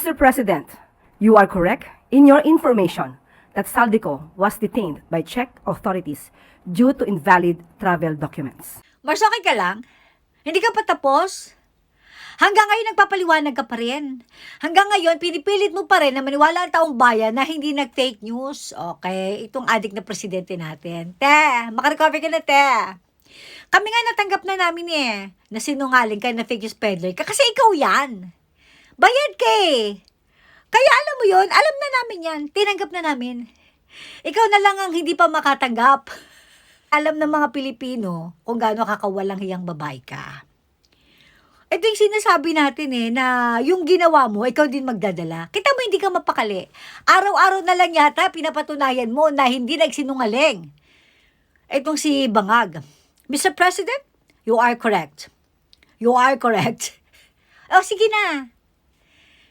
Mr. President, you are correct in your information that Saldico was detained by Czech authorities due to invalid travel documents. Mars, okay ka lang? Hindi ka pa tapos? Hanggang ngayon nagpapaliwanag ka pa rin. Hanggang ngayon, pinipilit mo pa rin na maniwala ang taong bayan na hindi nag-fake news. Okay, itong adik na presidente natin. Te, makarecover ka na, te. Kami nga natanggap na namin na sinungaling ka na fake news peddler ka kasi ikaw yan. Bayad ka eh. Kaya alam mo yon, alam na namin yan. Tinanggap na namin. Ikaw na lang ang hindi pa makatanggap. Alam ng mga Pilipino kung gaano kakawalang hiyang babae ka. Ito yung sinasabi natin na yung ginawa mo, ikaw din magdadala. Kita mo hindi ka mapakali. Araw-araw na lang yata pinapatunayan mo na hindi nagsinungaling. Itong si Bangag. Mr. President, you are correct. You are correct. O sige na.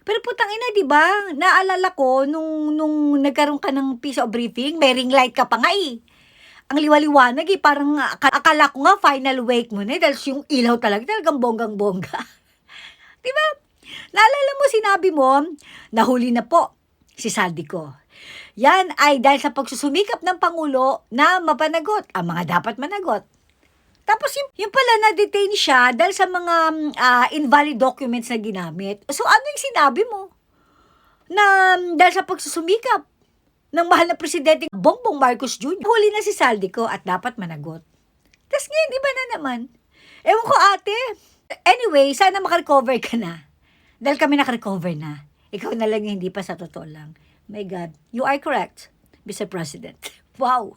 Pero putang ina, di ba? Naalala ko nung nagkaroon ka ng piece of briefing, may ring light ka pa nga eh. Ang liwaliwanag eh, parang akala ko nga final wake mo na dahil yung ilaw talagang bonggang-bongga. Di ba? Naalala mo, sinabi mo, nahuli na po si Saldico. Yan ay dahil sa pagsusumikap ng Pangulo na mapanagot ang mga dapat managot. Tapos yung pala na-detain siya dahil sa mga invalid documents na ginamit. So ano yung sinabi mo? Na dahil sa pagsusumikap ng mahal na presidente Bongbong Marcos Jr. Huli na si Saldico at dapat managot. Tapos ngayon, iba na naman. Ewan ko ate. Anyway, sana makarecover ka na. Dahil kami nakarecover na. Ikaw na lang hindi pa sa totoo lang. My God, you are correct, Mr. President. Wow!